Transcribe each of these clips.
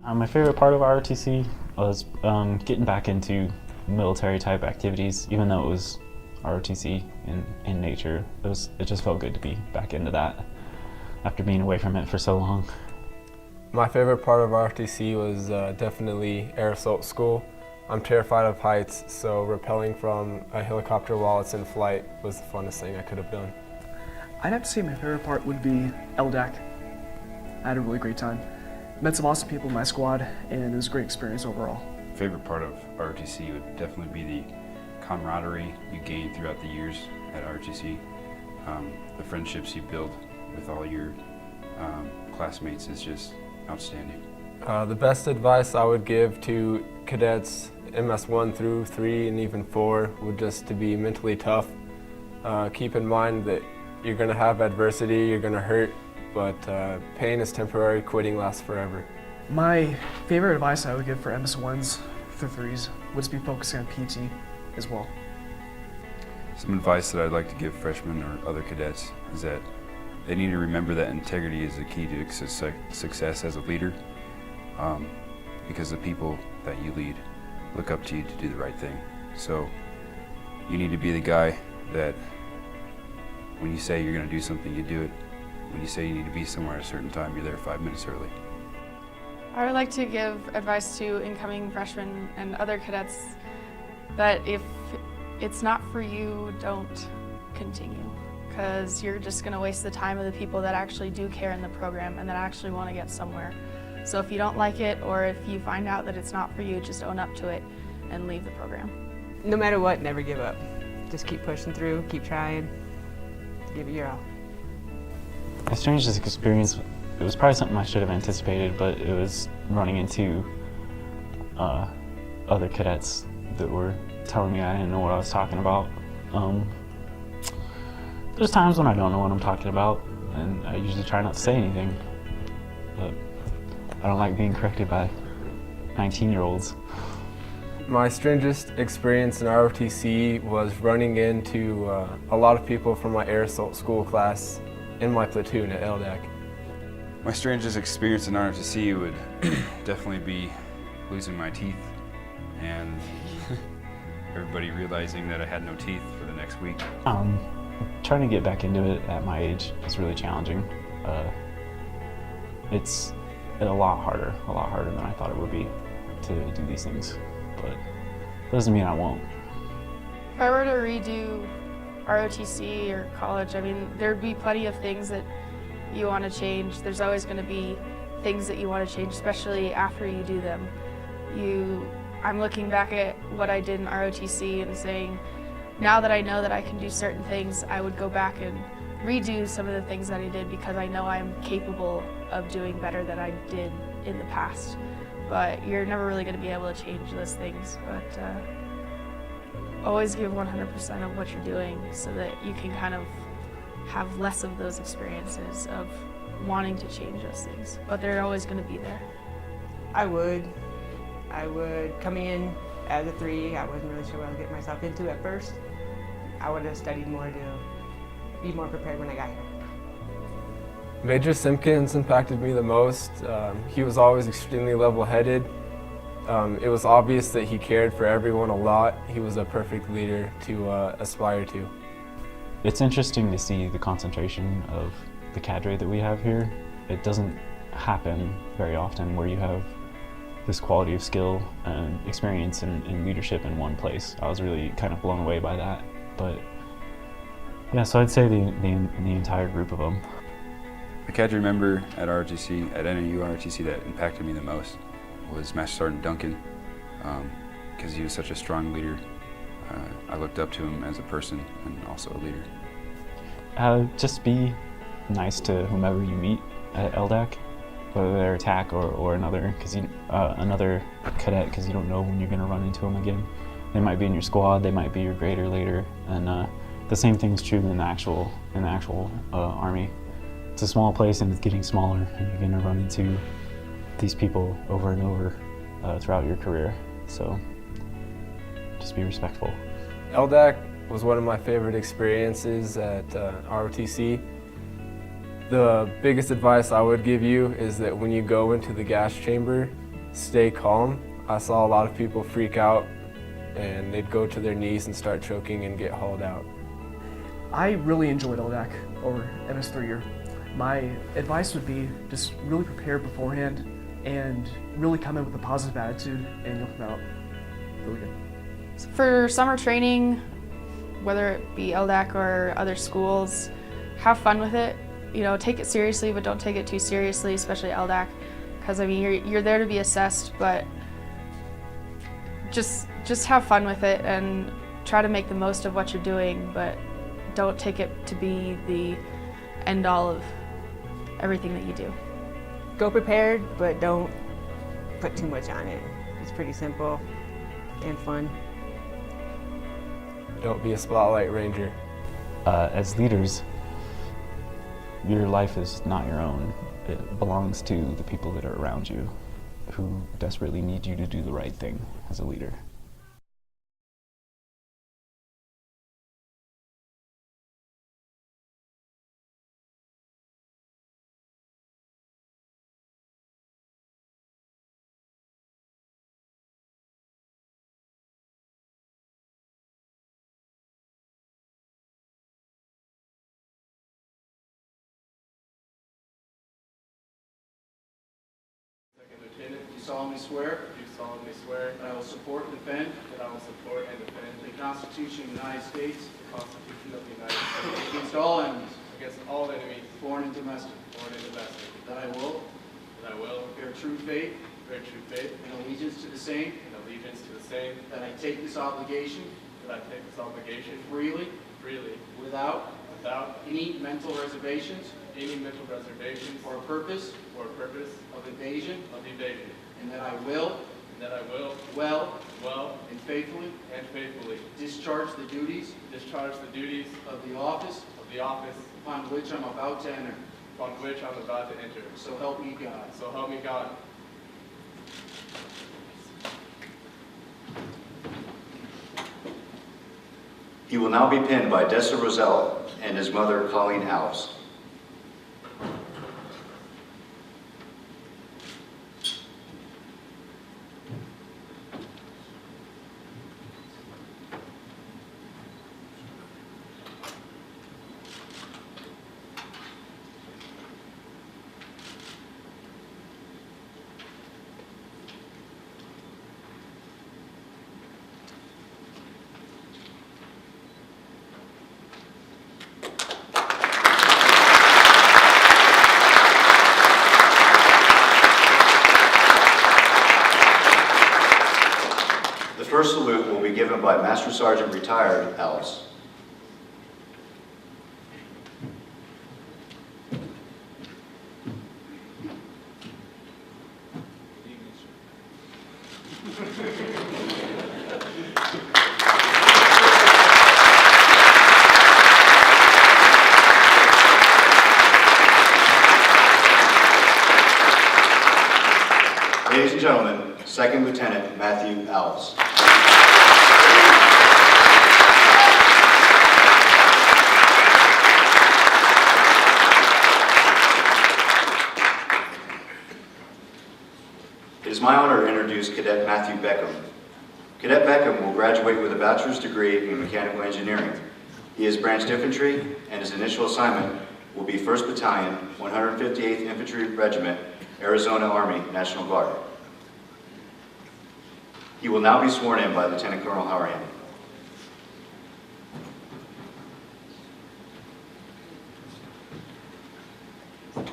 My favorite part of ROTC was getting back into military type activities, even though it was ROTC in nature. It just felt good to be back into that after being away from it for so long. My favorite part of ROTC was definitely air assault school. I'm terrified of heights, so rappelling from a helicopter while it's in flight was the funnest thing I could have done. I'd have to say my favorite part would be LDAC. I had a really great time. Met some awesome people in my squad, and it was a great experience overall. Favorite part of ROTC would definitely be the camaraderie you gain throughout the years at ROTC. The friendships you build with all your classmates is just outstanding. The best advice I would give to cadets MS1 through 3 and even 4 would just to be mentally tough. Keep in mind that you're going to have adversity, you're going to hurt, but pain is temporary, quitting lasts forever. My favorite advice I would give for MS1s through 3s would just be focusing on PT as well. Some advice that I'd like to give freshmen or other cadets is that they need to remember that integrity is the key to success as a leader, because the people that you lead look up to you to do the right thing. So you need to be the guy that when you say you're going to do something, you do it. When you say you need to be somewhere at a certain time, you're there 5 minutes early. I would like to give advice to incoming freshmen and other cadets that if it's not for you, don't continue, because you're just going to waste the time of the people that actually do care in the program and that actually want to get somewhere. So if you don't like it, or if you find out that it's not for you, just own up to it and leave the program. No matter what, never give up. Just keep pushing through, keep trying, give it your all. My strangest experience, it was probably something I should have anticipated, but it was running into other cadets that were telling me I didn't know what I was talking about. There's times when I don't know what I'm talking about, and I usually try not to say anything, but I don't like being corrected by 19-year-olds. My strangest experience in ROTC was running into a lot of people from my air assault school class in my platoon at LDAC. My strangest experience in ROTC would definitely be losing my teeth and everybody realizing that I had no teeth for the next week. Trying to get back into it at my age is really challenging. It's a lot harder than I thought it would be to do these things, but it doesn't mean I won't. If I were to redo ROTC or college, I mean, there'd be plenty of things that you want to change. There's always going to be things that you want to change, especially after you do them. I'm looking back at what I did in ROTC and saying, now that I know that I can do certain things, I would go back and redo some of the things that I did, because I know I'm capable of doing better than I did in the past. But you're never really going to be able to change those things. But always give 100% of what you're doing so that you can kind of have less of those experiences of wanting to change those things. But they're always going to be there. I would. Coming in as a 3, I wasn't really sure what I was getting myself into at first. I would have studied more to be more prepared when I got here. Major Simpkins impacted me the most. He was always extremely level-headed. It was obvious that he cared for everyone a lot. He was a perfect leader to aspire to. It's interesting to see the concentration of the cadre that we have here. It doesn't happen very often where you have this quality of skill and experience and leadership in one place. I was really kind of blown away by that. But yeah, so I'd say the entire group of them. The cadre member at ROTC, at NAU ROTC, that impacted me the most was Master Sergeant Duncan, because he was such a strong leader. I looked up to him as a person and also a leader. Just be nice to whomever you meet at LDAC, whether they're TAC or another cadet, because you don't know when you're going to run into them again. They might be in your squad, they might be your grader later, and the same thing's true in the actual Army. It's a small place and it's getting smaller, and you're going to run into these people over and over throughout your career. So just be respectful. LDAC was one of my favorite experiences at ROTC. The biggest advice I would give you is that when you go into the gas chamber, stay calm. I saw a lot of people freak out and they'd go to their knees and start choking and get hauled out. I really enjoyed LDAC or MS3 year. My advice would be just really prepare beforehand and really come in with a positive attitude, and you'll come out really good. For summer training, whether it be LDAC or other schools, have fun with it. You know, take it seriously, but don't take it too seriously, especially LDAC, because I mean, you're there to be assessed, but just have fun with it and try to make the most of what you're doing, but don't take it to be the end all of everything that you do. Go prepared, but don't put too much on it. It's pretty simple and fun. Don't be a spotlight ranger. As leaders, your life is not your own. It belongs to the people that are around you who desperately need you to do the right thing as a leader. Lieutenant, do solemnly swear Do solemnly swear that I will support and defend that I will support and defend the Constitution of the United States the Constitution of the United States against all enemies, against all enemies, foreign and domestic, foreign and domestic, that I will that I will bear true faith bear true faith and allegiance to the same, and allegiance to the same, that I take this obligation that I take this obligation freely freely without without any mental reservations any mental reservations or purpose or purpose of evasion, of evasion, and that I will and that I will well well and faithfully and faithfully discharge the duties discharge the duties of the office of the office upon which I'm about to enter. upon which I'm about to enter. So help me God. So help me God. He will now be pinned by Dessa Roselle and his mother, Colleen Alves. The first salute will be given by Master Sergeant Retired Alves. Ladies and gentlemen, Second Lieutenant Matthew Alves. It is my honor to introduce Cadet Matthew Beckham. Cadet Beckham will graduate with a bachelor's degree in mechanical engineering. He is branched infantry, and his initial assignment will be 1st Battalion, 158th Infantry Regiment, Arizona Army National Guard. He will now be sworn in by Lieutenant Colonel Howard. Raise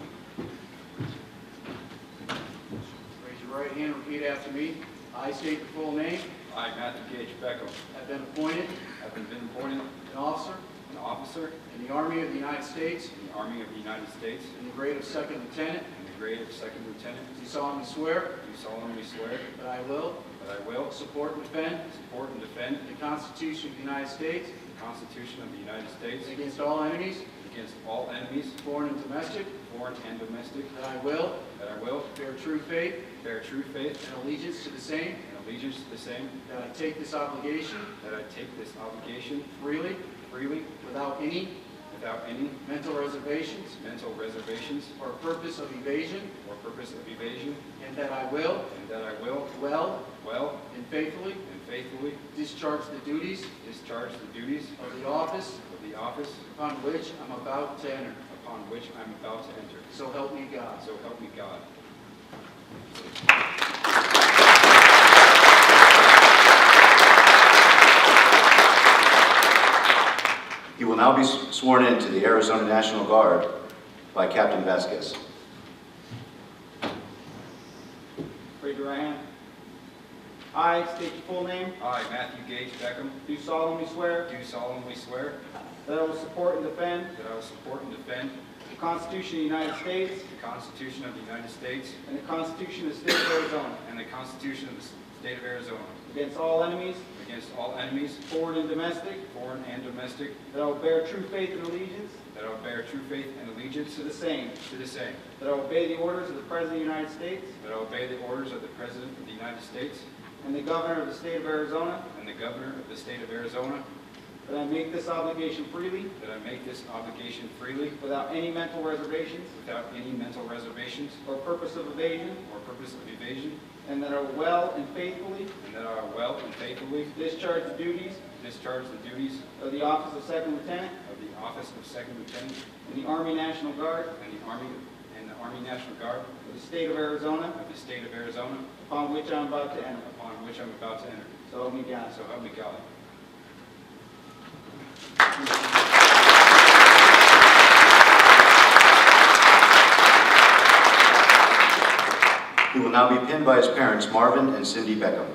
your right hand and repeat after me. I state your full name. I, Matthew Gage Beckham, Have been appointed have been appointed an officer an officer in the Army of the United States in the Army of the United States in the grade of Second Lieutenant. in the grade of Second Lieutenant. Do solemnly swear Do solemnly swear that I will that I will support and defend support and defend the Constitution of the United States the Constitution of the United States against all enemies, against all enemies, foreign and domestic, foreign and domestic, that I will that I will bear true faith bear true faith and allegiance to the same, and allegiance to the same, that I take this obligation that I take this obligation freely freely without any without any mental reservations mental reservations or purpose of evasion, or purpose of evasion, and that I will well and faithfully discharge the duties of the office upon which I'm about to enter. So help me God. He will now be sworn in to the Arizona National Guard by Captain Vasquez. Raise your right hand. I state your full name. I, Matthew Gage Beckham, Do solemnly swear do solemnly swear that I will support and defend that I will support and defend the Constitution of the United States the Constitution of the United States and the Constitution of the State of Arizona and the Constitution of the State of Arizona against all enemies, against all enemies, foreign and domestic, foreign and domestic, that I will bear true faith and allegiance that I will bear true faith and allegiance to the same, to the same, that I will obey the orders of the President of the United States that I will obey the orders of the President of the United States and the Governor of the State of Arizona, and the Governor of the State of Arizona, that I make this obligation freely that I make this obligation freely without any mental reservations without any mental reservations or purpose of evasion, or purpose of evasion, and that I will well and faithfully and that I will well and faithfully discharge the duties discharge the duties of the office of Second Lieutenant of the office of Second Lieutenant in the Army National Guard and the Army National Guard of the State of Arizona, of the State of Arizona, upon which I am about to enter. upon which I'm about to enter. So help me God. So help me God. He will now be pinned by his parents, Marvin and Cindy Beckham.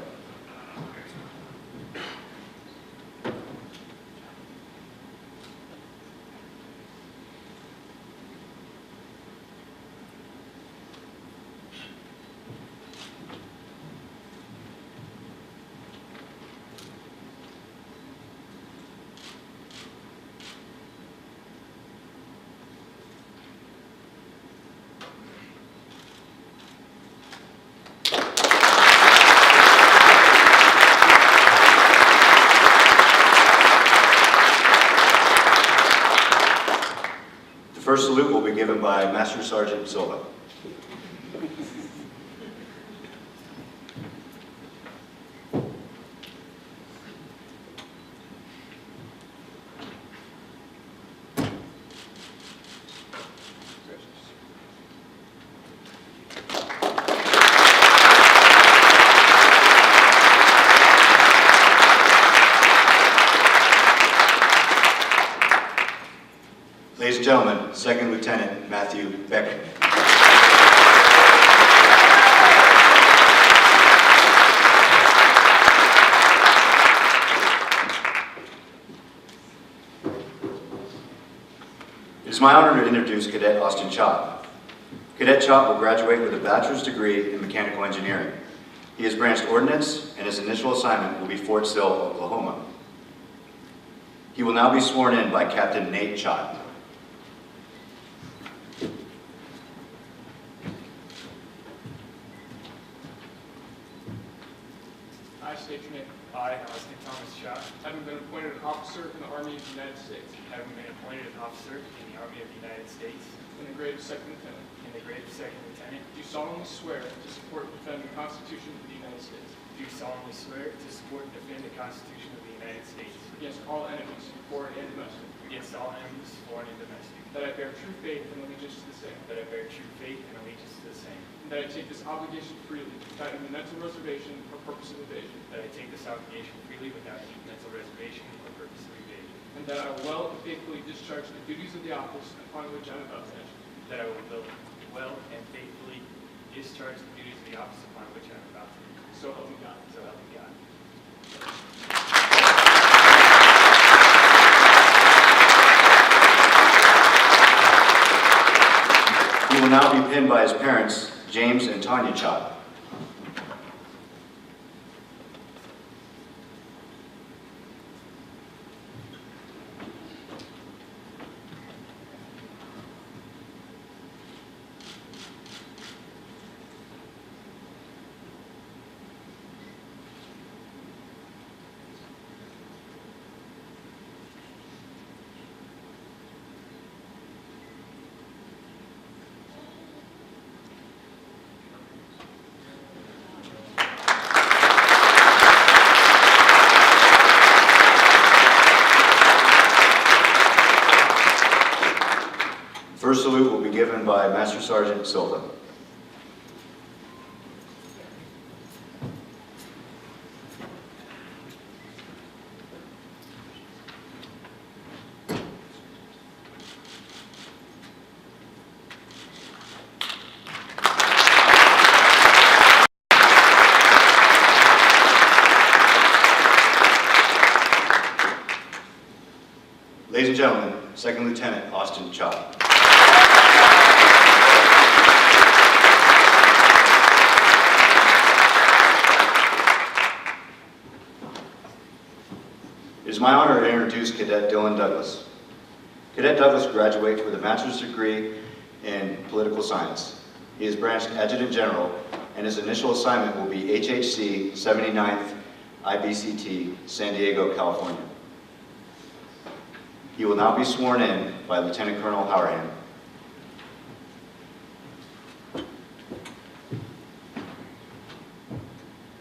The first salute will be given by Master Sergeant Silva. Ladies and gentlemen, Second Lieutenant Matthew Beckham. It is my honor to introduce Cadet Austin Chott. Cadet Chott will graduate with a bachelor's degree in mechanical engineering. He is branched ordnance, and his initial assignment will be Fort Sill, Oklahoma. He will now be sworn in by Captain Nate Chott. I state your name. I, Austin Thomas Chott, having been appointed an officer in the Army of the United States, having been appointed an officer in the Army of the United States, in the grade of Second Lieutenant, in the grade of Second Lieutenant, do solemnly swear to support and defend the Constitution of the United States do solemnly swear to support and defend the Constitution of the United States against all enemies, foreign and domestic, against all enemies, foreign and domestic, that I bear true faith and allegiance to the same, that I bear true faith and allegiance to the same, and that I take this obligation freely without any mental reservation or purpose of evasion, that I take this obligation freely without any mental reservation or purpose of evasion, and that I will well and faithfully discharge the duties of the office upon which I am about to enter. that I will well and faithfully discharge the duties of the office upon which I am about to enter. So help me God. So help me God. He will now be pinned by his parents, James and Tanya Chott. by Master Sergeant Silva. Ladies and gentlemen, Second Lieutenant Austin Machado. It is my honor to introduce Cadet Dylan Douglas. Cadet Douglas graduates with a bachelor's degree in political science. He is branched Adjutant General, and his initial assignment will be HHC 79th IBCT, San Diego, California. He will now be sworn in by Lieutenant Colonel Howerhand.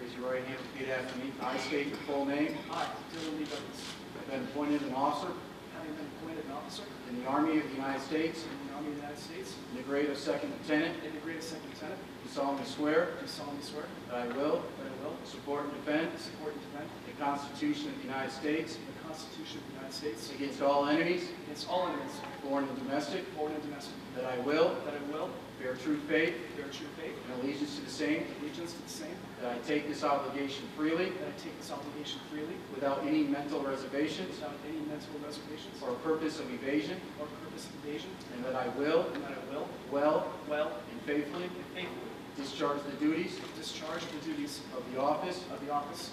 Raise your right hand and repeat after me. I state your full name. I, Dylan Lee Douglas, I've been appointed an officer having been appointed an officer in the Army of the United States in the Army of the United States in the grade of Second Lieutenant. in the grade of Second Lieutenant, Do solemnly swear do solemnly swear that I will that I will support and defend support and defend the Constitution of the United States the Constitution of the United States against all enemies, against all enemies, foreign and domestic, foreign and domestic, that I will that I will bear true faith bear true faith and allegiance to the same, and allegiance to the same, that I take this obligation freely that I take this obligation freely without any mental reservations without any mental reservations or purpose of evasion, or purpose of evasion, and that I will and that I will well well and faithfully and faithfully discharge the duties discharge the duties of the office of the office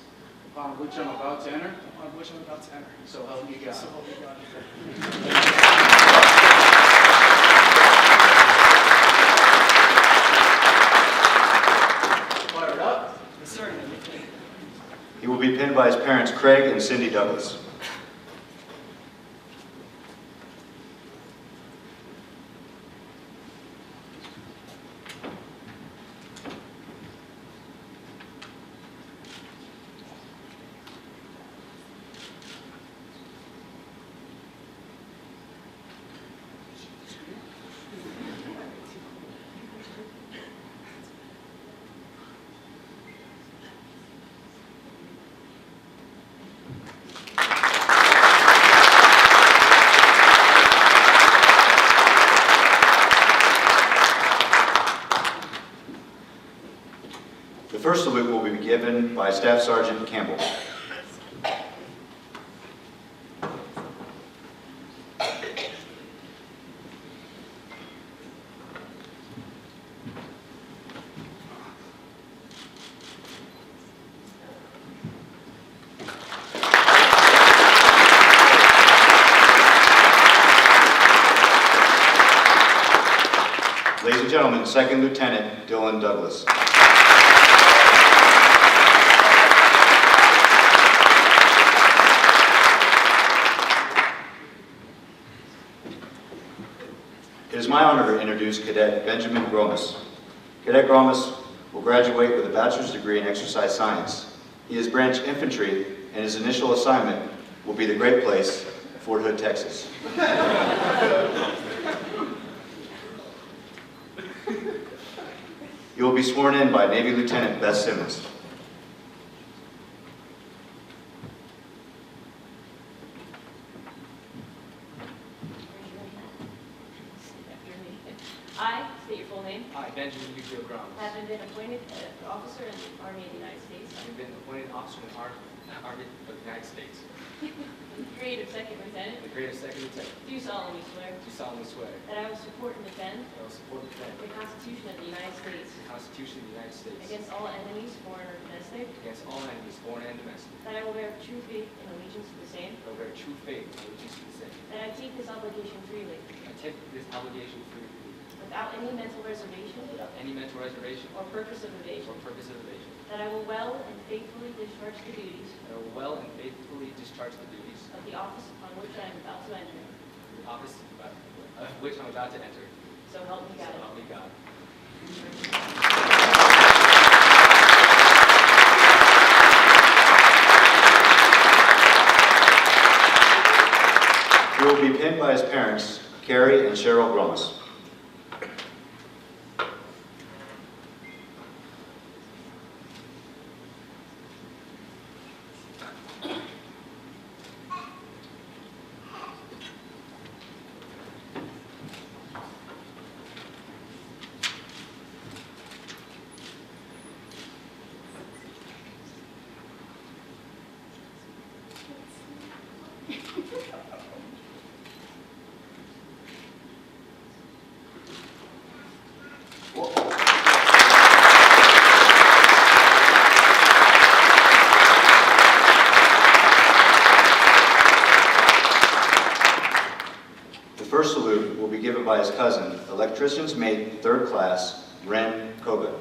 upon which I'm about to enter. upon which I'm about to enter. So help me God. So help me God. Fired up. Yes, sir. He will be pinned by his parents, Craig and Cindy Douglas. The first salute will be given by Staff Sergeant Campbell. Ladies and gentlemen, Second Lieutenant Dylan Douglas. It is my honor to introduce Cadet Benjamin Gromas. Cadet Gromas will graduate with a bachelor's degree in exercise science. He is branch infantry, and his initial assignment will be the Great Place, Fort Hood, Texas. He will be sworn in by Navy Lieutenant Beth Simmons. I state your full name. I, Benjamin Yukio Groms, Having been appointed officer in the Army of the United States. having been appointed officer in the Army of the United States, Grade of Second Lieutenant. the grade of Second Lieutenant, Do solemnly swear do solemnly swear that I will support and defend that I will support and defend the Constitution of the United States the Constitution of the United States against all enemies, foreign or domestic. against all enemies, foreign and domestic, That I will bear true faith and allegiance to the same. that I will bear true faith and allegiance to the same. That I take this obligation freely I take this obligation freely, without any mental reservation without any mental reservation or purpose of evasion. or purpose of evasion, That I will well and faithfully discharge the duties that I will well and faithfully discharge the duties of the office upon which I am about to enter. of the office of which I'm about to enter. So help me So God. help me God. He will be pinned by his parents, Carrie and Cheryl Gromas. cousin, electrician's mate, 3rd class, Ren Koga.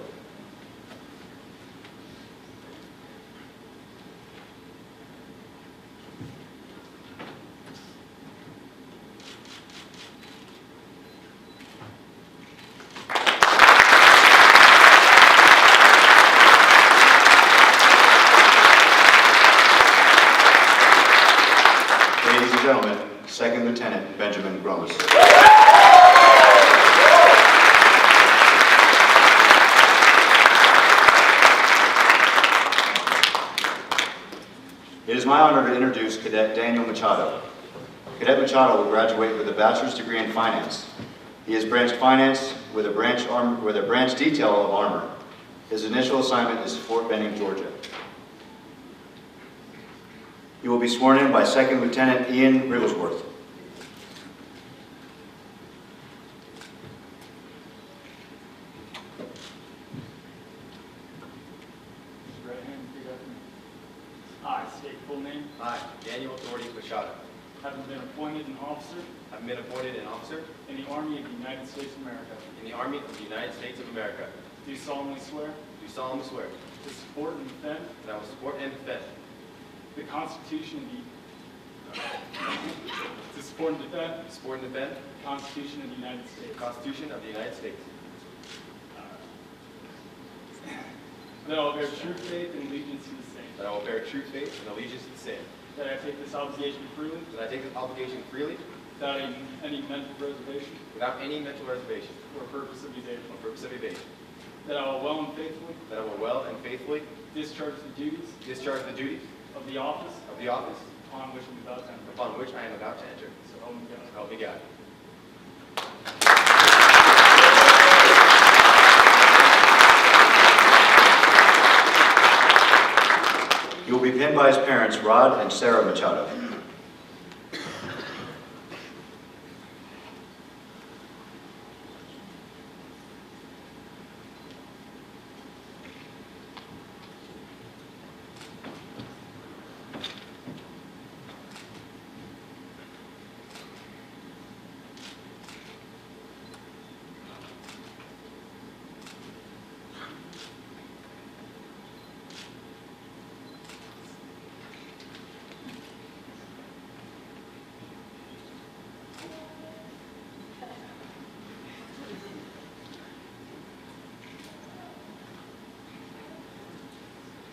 Ladies and gentlemen, 2nd Lieutenant Benjamin Gromas. It is my honor to introduce Cadet Daniel Machado. Cadet Machado will graduate with a bachelor's degree in finance. He has branched finance with a branch detail of armor. His initial assignment is Fort Benning, Georgia. He will be sworn in by 2nd Lieutenant Ian Wigglesworth. Right hand, repeat after me. I state full name. I, Daniel Authorities Machado, Having been appointed an officer have been appointed an officer in the Army of the United States of America. in the Army of the United States of America. Do solemnly swear Do solemnly swear to support and defend that I will support and defend the Constitution of the to support and defend the Constitution of the United States. Constitution of the United States. That I will bear true faith and allegiance to the same. That I will bear true faith and allegiance to the same. That I take this obligation freely That I take this obligation freely without any mental reservation without any mental reservation or purpose of evasion. or purpose of evasion. That I will well and faithfully That I will well and faithfully discharge the duties discharge the duties of the office of the office upon which I'm about to enter. upon which I am about to enter. So help me God. So help me God. He will be pinned by his parents, Rod and Sarah Machado.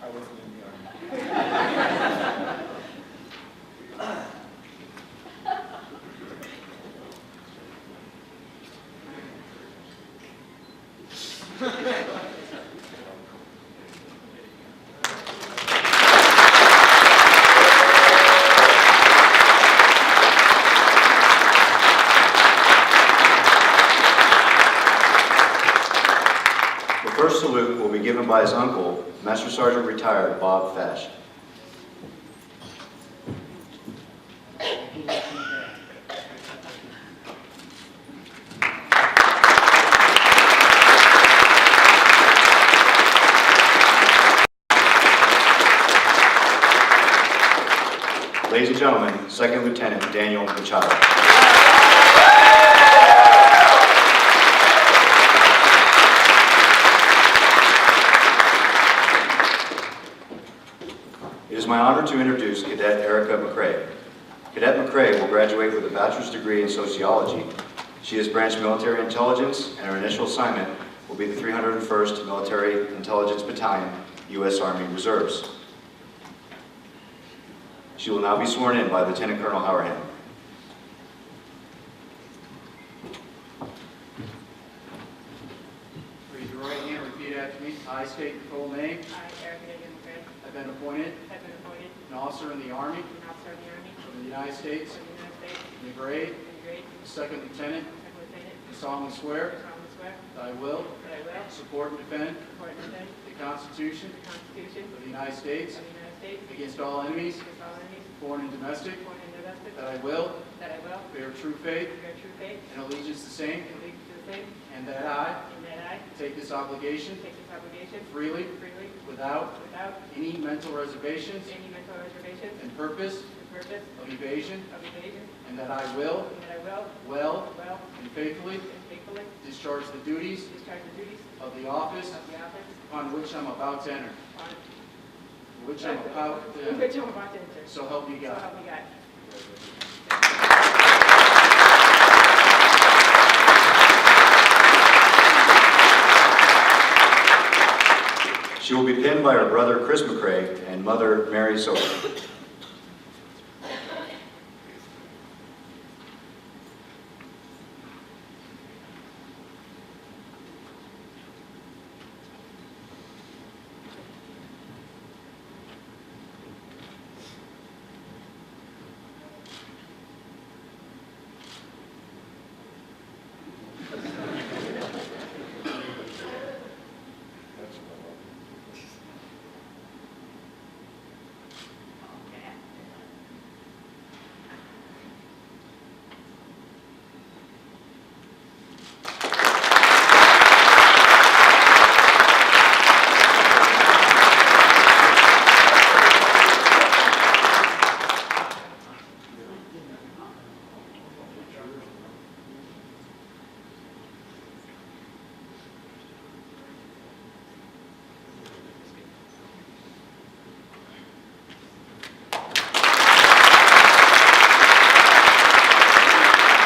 I wasn't in the Army. The first salute will be given by his uncle, Master Sergeant Retired Bob Fash. Ladies and gentlemen, 2nd Lieutenant Daniel Machado. It is my honor to introduce Cadet Erica McCray. Cadet McCray will graduate with a bachelor's degree in sociology. She has branched military intelligence, and her initial assignment will be the 301st Military Intelligence Battalion, U.S. Army Reserves. She will now be sworn in by Lieutenant Colonel Howerhand. Raise your right hand, repeat after me. I state your full name. I, Erica McCray, Have been appointed have been appointed an officer in the Army an officer in the Army of the United States of the United States in the grade in the grade of 2nd Lieutenant. second lieutenant. Do solemnly swear Do solemnly swear that I will that I will support and defend support and defend the Constitution the Constitution of the United States of the United States against all enemies, against all enemies, foreign and domestic, foreign and domestic. that I will That I will bear true faith bear true faith and allegiance the same and allegiance to the same, and that I and that I take this obligation take this obligation freely freely without without any mental reservations any mental reservations and purpose and purpose of evasion, of evasion, and that I will and that I will well well and faithfully and faithfully discharge the duties discharge the duties of the office of the office upon which I'm about to enter. on Which I'm about to enter. which I'm about to enter. So help me So God. help me God. She will be pinned by her brother Chris McCray and mother Mary Sophie.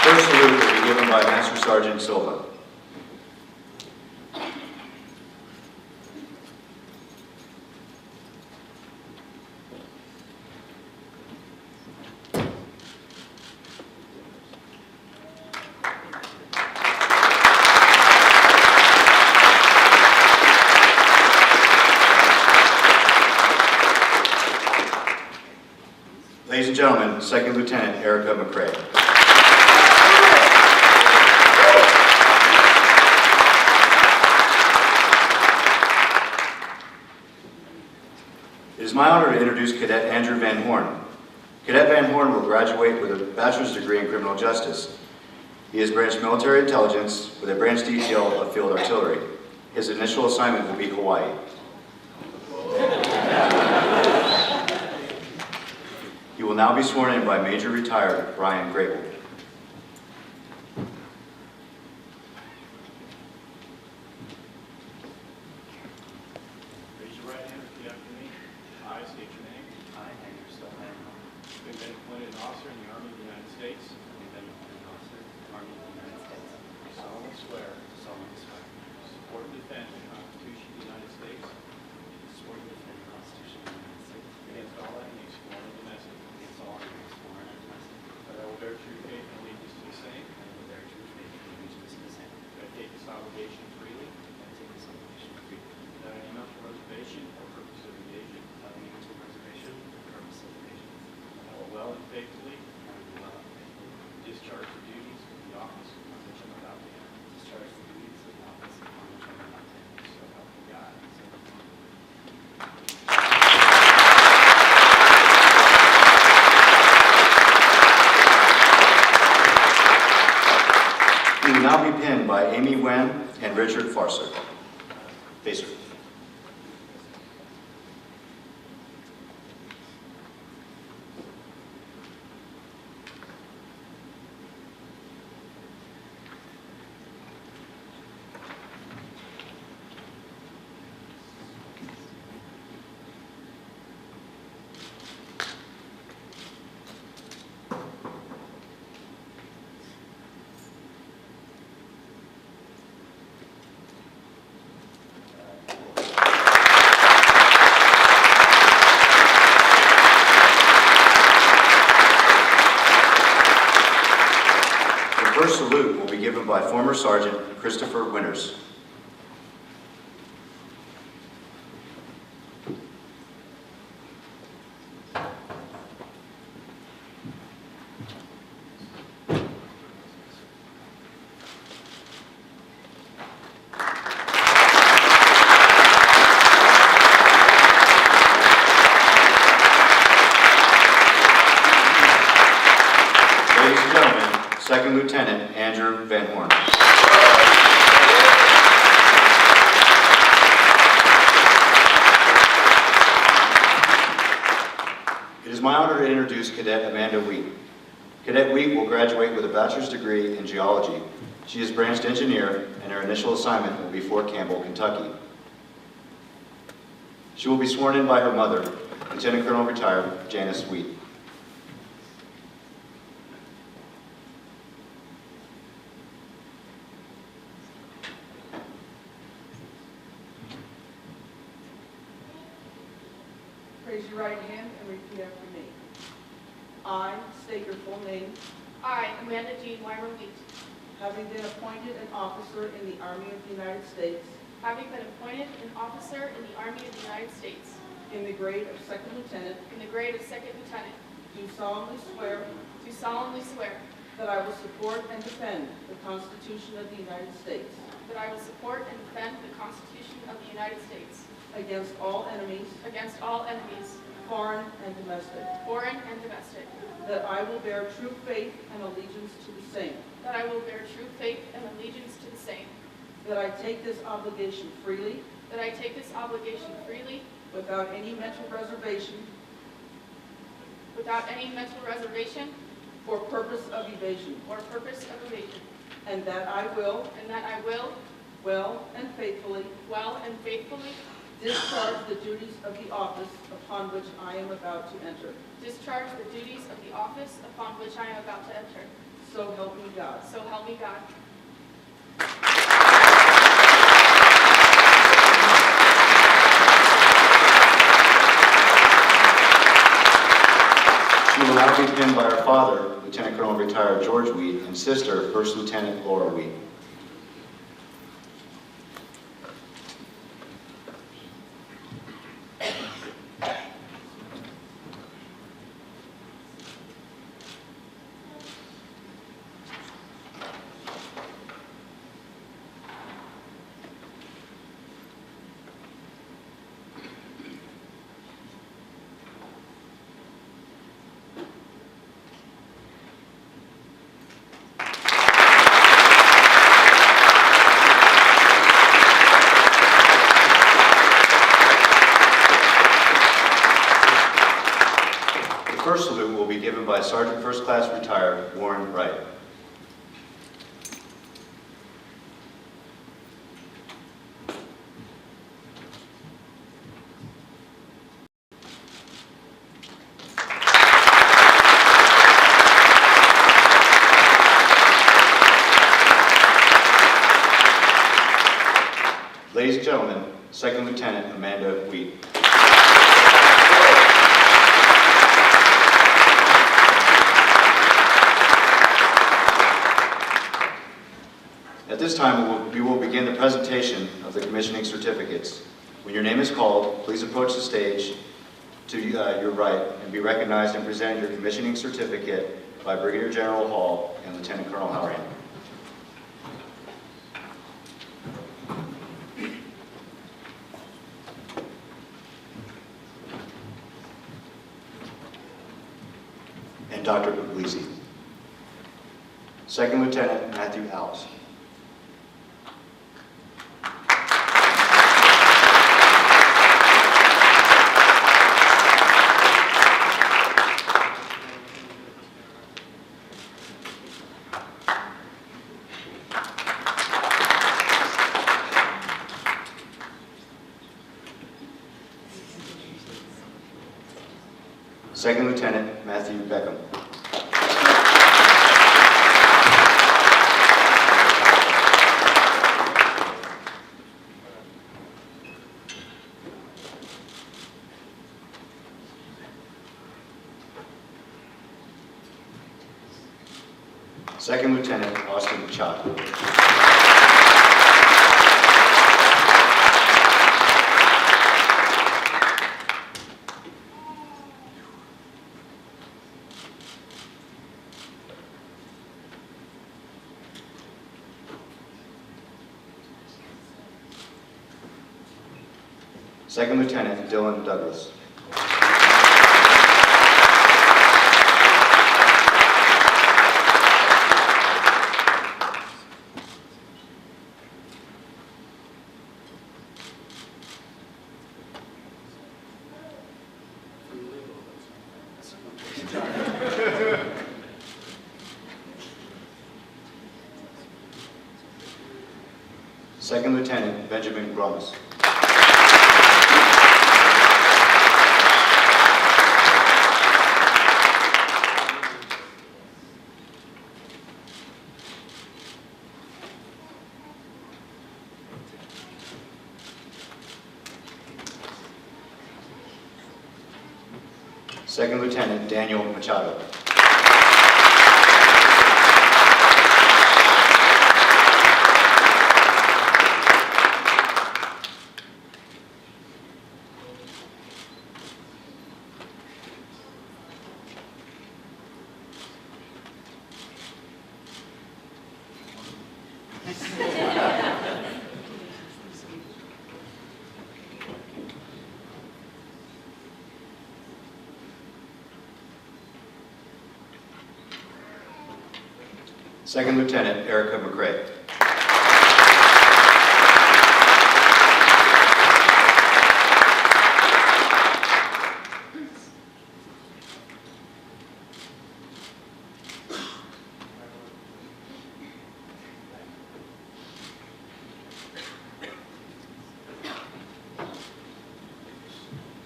First salute will be given by Master Sergeant Silva. Ladies and gentlemen, Second Lieutenant Erica McCray. It is my honor to introduce Cadet Andrew Van Horn. Cadet Van Horn will graduate with a bachelor's degree in criminal justice. He has branched military intelligence with a branch detail of field artillery. His initial assignment will be Hawaii. He will now be sworn in by Major Retired Brian Grable. Raise your right hand and repeat after me. I state your name. I, Andrew Van Horn, Have been appointed an officer in the Army of the United States. having been appointed officer in the Army of the United States, Do solemnly swear do solemnly swear to support and defend the Constitution of the United States to support and defend the Constitution of the United States against all enemies, foreign and domestic. against all enemies, foreign and domestic, That I will bear true faith and allegiance to the same. and I will bear true faith and allegiance to the same. That I take this obligation freely. And I take this obligation freely, Without any mental reservation or purpose of evasion. without any mental reservation or purpose of evasion. And I will well and faithfully And I will well and faithfully discharge the duties of the office on which I'm about to enter. discharge the duties of the office upon which I am about to enter. So help me God. So help me God. He will now be pinned by Amy Wen and Richard Farser. Facer. The first salute will be given by former Sergeant Christopher Winters. Ladies and gentlemen, Second Lieutenant Andrew Van Horn. introduce Cadet Amanda Wheat. Cadet Wheat will graduate with a bachelor's degree in geology. She is branched engineer, and her initial assignment will be Fort Campbell, Kentucky. She will be sworn in by her mother, Lieutenant Colonel retired Janice Wheat. Raise your right hand and repeat after me. I state your full name. I, Amanda Jean Weimer Wheat, Having been appointed an officer in the Army of the United States having been appointed an officer in the Army of the United States in the grade of second lieutenant, in the grade of second lieutenant, do solemnly swear that I will support and defend the Constitution of the United States that I will support and defend the Constitution of the United States against all enemies, foreign and domestic, that I will bear true faith and allegiance to the same, that I will bear true faith and allegiance to the same, that I take this obligation freely without any mental reservation or purpose of evasion, and that I will well and faithfully discharge the duties of the office upon which I am about to enter. So help me God. So help me God. She will now be pinned by her father, Lieutenant Colonel retired George Wheat, and sister, First Lieutenant Laura Wheat. First salute will be given by Sergeant First Class retired Warren Wright. Ladies and gentlemen, Second Lieutenant Amanda Wheat. At this time, we will begin the presentation of the commissioning certificates. When your name is called, please approach the stage to your right and be recognized and present your commissioning certificate by Brigadier General Hall and Lieutenant Colonel Halloran. And Dr. Puglisi. Second Lieutenant Matthew Alves. Second Lieutenant Matthew Beckham. Second Lieutenant Austin Machado. Second Lieutenant Dylan Douglas. Second Lieutenant Benjamin Grummas. Second Lieutenant Daniel Machado. Second Lieutenant Erica McCray.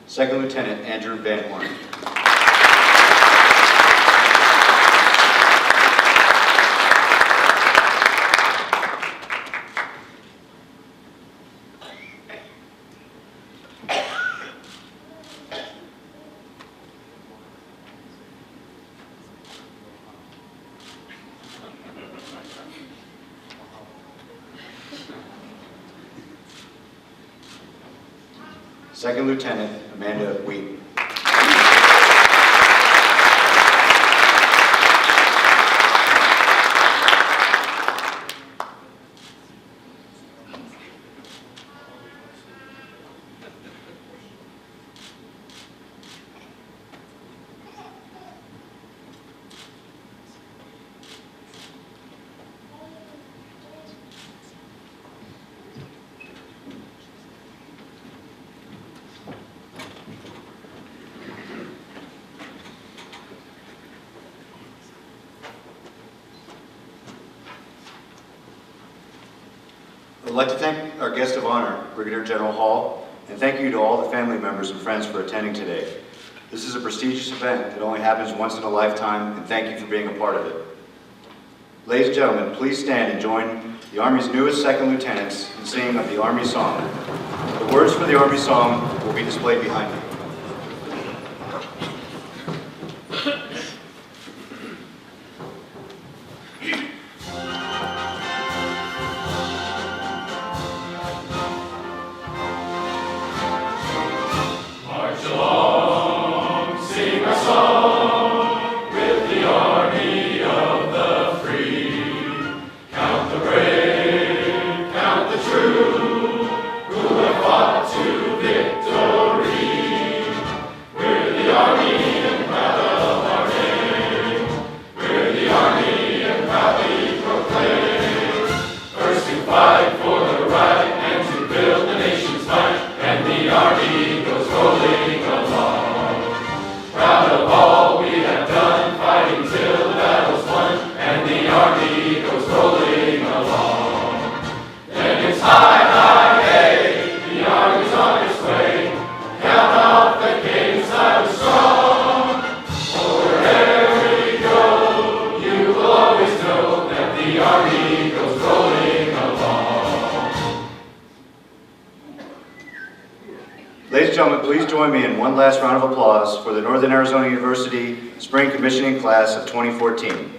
Second Lieutenant Andrew Van Horn. Second Lieutenant Amanda Wheat. I'd like to thank our guest of honor, Brigadier General Hall, and thank you to all the family members and friends for attending today. This is a prestigious event that only happens once in a lifetime, and thank you for being a part of it. Ladies and gentlemen, please stand and join the Army's newest second lieutenants in singing of the Army song. The words for the Army song will be displayed behind you. Ladies and gentlemen, please join me in one last round of applause for the Northern Arizona University Spring Commissioning Class of 2014.